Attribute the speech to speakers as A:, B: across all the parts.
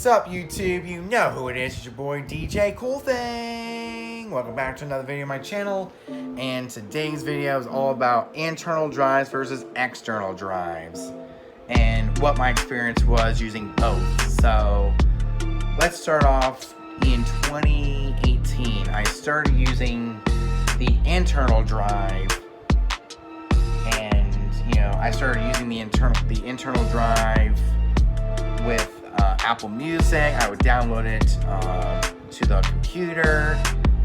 A: Sup YouTube, you know who it is, it's your boy DJ Cool Thing. Welcome back to another video on my channel, and today's video is all about internal drives versus external drives and what my experience was using both. So let's start off in 2018. I started using the internal drive, and I started using the internal drive with Apple Music. I would download it to the computer,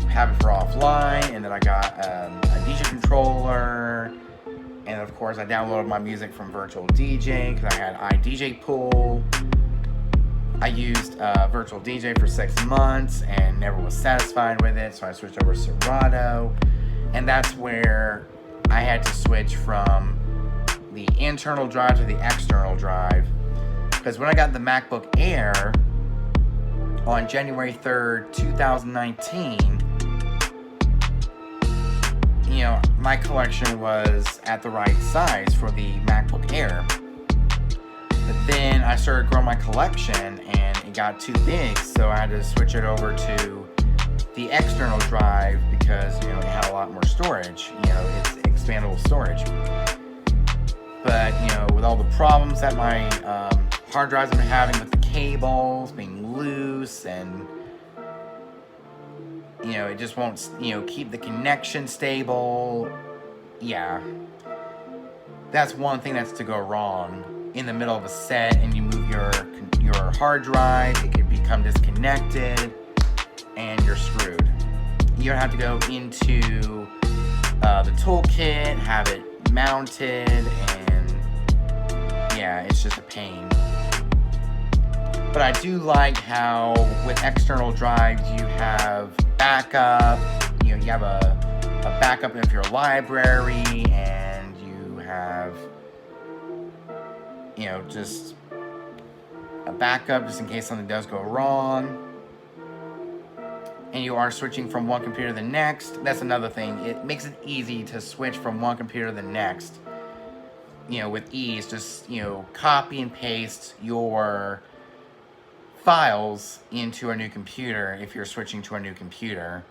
A: have it for offline, and then I got a DJ controller, and of course I downloaded my music from Virtual DJ because I had iDJ Pool. I used Virtual DJ for 6 months and never was satisfied with it, so I switched over to Serato, and that's where I had to switch from the internal drive to the external drive. Because when I got the MacBook Air on January 3rd, 2019, my collection was at the right size for the MacBook Air. But then I started growing my collection and it got too big, so I had to switch it over to the external drive because, it had a lot more storage. It's expandable storage. But, with all the problems that my hard drives have been having with the cables being loose, and it just won't keep the connection stable. Yeah, that's one thing that's to go wrong in the middle of a set, and you move your hard drive, it could become disconnected and you're screwed. You have to go into the toolkit, have it mounted, and yeah, it's just a pain. But I do like how with external drives you have backup. You have a backup of your library, and you have just a backup just in case something does go wrong. And you are switching from one computer to the next. That's another thing. It makes it easy to switch from one computer to the next. With ease, just copy and paste your files into a new computer if you're switching to a new computer.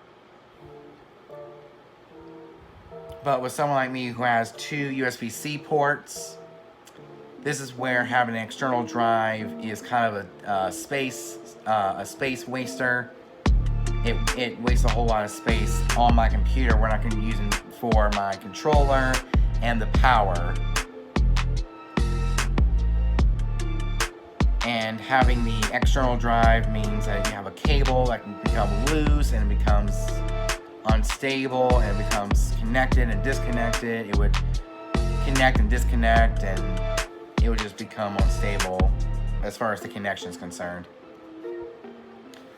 A: But with someone like me who has 2 USB-C ports, this is where having an external drive is kind of a space waster. It wastes a whole lot of space on my computer when I can use it for my controller and the power. And having the external drive means that you have a cable that can become loose and it becomes unstable and it becomes connected and disconnected. It would connect and disconnect, and it would just become unstable as far as the connection is concerned.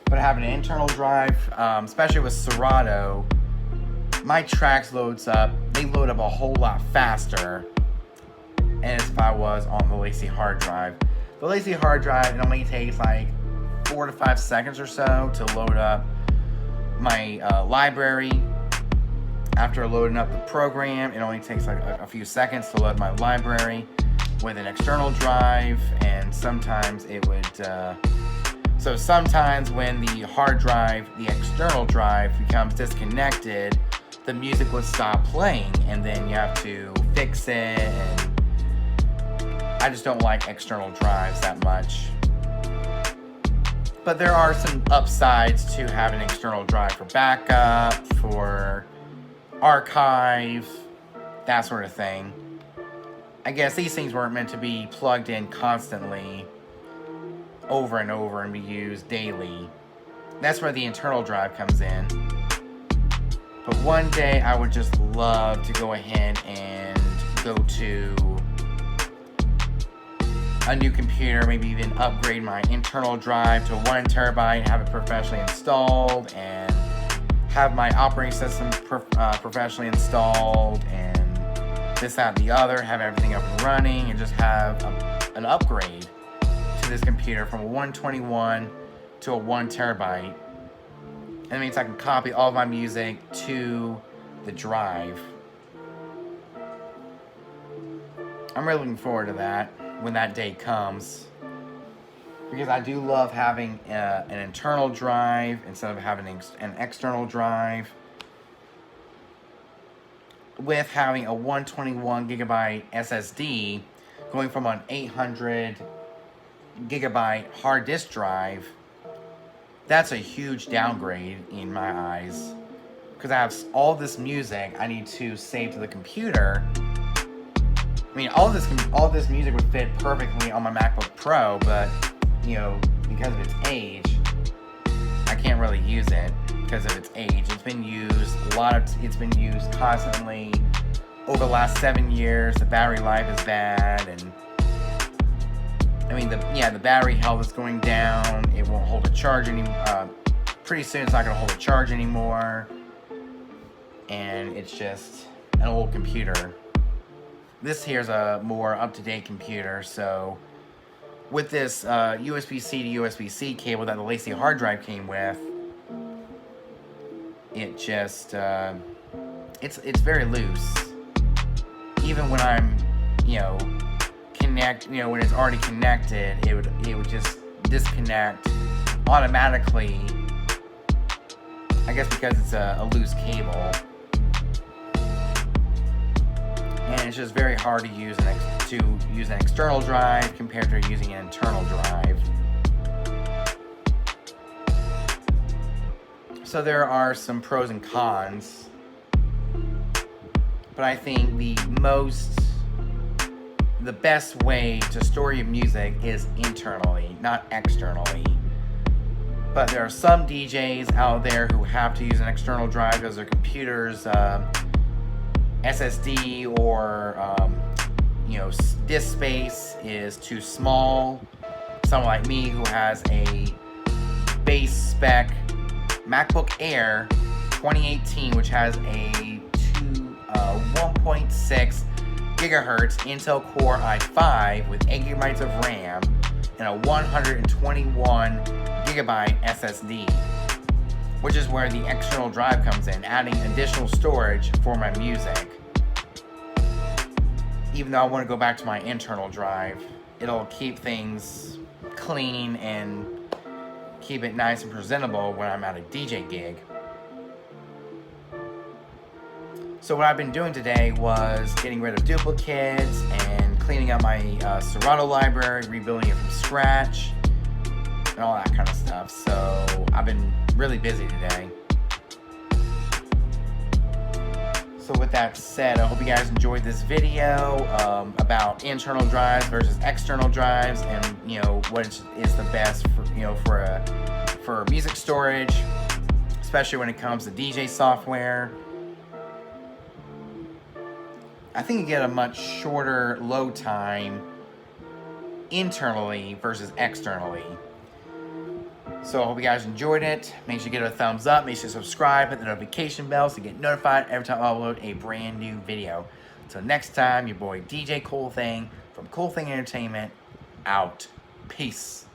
A: But having an internal drive, especially with Serato, my tracks they load up a whole lot faster as if I was on the LaCie hard drive. The LaCie hard drive, it only takes like 4 to 5 seconds or so to load up my library. After loading up the program, it only takes like a few seconds to load my library. With an external drive, and sometimes it would so sometimes when the hard drive, the external drive, becomes disconnected, the music would stop playing, and then you have to fix it. And I just don't like external drives that much. But there are some upsides to having an external drive for backup, for archive, that sort of thing. I guess these things weren't meant to be plugged in constantly over and over and be used daily. That's where the internal drive comes in. But one day I would just love to go ahead and go to a new computer, maybe even upgrade my internal drive to 1 terabyte, have it professionally installed, and have my operating system professionally installed, and this, that, and the other, have everything up and running, and just have an upgrade to this computer from a 121 to a 1 terabyte. And it means I can copy all of my music to the drive. I'm really looking forward to that when that day comes. because I do love having an internal drive instead of having an external drive. With having a 121 gigabyte SSD going from an 800 gigabyte hard disk drive, that's a huge downgrade in my eyes, because I have all this music I need to save to the computer. I mean, all this music would fit perfectly on my MacBook Pro, but you know, because of its age, I can't really use it because of its age. It's been used it's been used constantly over the last 7 years. The battery life is bad, and I mean, the battery health is going down. It won't hold a charge anymore. Pretty soon, it's not going to hold a charge anymore, and it's just an old computer. This here's a more up-to-date computer, so with this USB-C to USB-C cable that the LaCie hard drive came with, it just it's very loose. Even when I'm, when it's already connected, it would just disconnect automatically. I guess because it's a loose cable, and it's just very hard to use an external drive compared to using an internal drive. So there are some pros and cons, but I think the best way to store your music is internally, not externally. But there are some DJs out there who have to use an external drive because their computer's SSD or disk space is too small. Someone like me who has a base spec MacBook Air 2018, which has a 1.6 gigahertz Intel Core i5 with 8 gigabytes of RAM and a 121 gigabyte SSD, which is where the external drive comes in, adding additional storage for my music. Even though I want to go back to my internal drive, it'll keep things clean and keep it nice and presentable when I'm at a DJ gig. So what I've been doing today was getting rid of duplicates and cleaning up my Serato library, rebuilding it from scratch, and all that kind of stuff. So I've been really busy today. So with that said, I hope you guys enjoyed this video about internal drives versus external drives, and what is the best for music storage, especially when it comes to DJ software. I think you get a much shorter load time internally versus externally. So I hope you guys enjoyed it. Make sure you give it a thumbs up. Make sure you subscribe, hit the notification bell so you get notified every time I upload a brand new video. Until next time, your boy DJ Cool Thing from Cool Thing Entertainment out. Peace.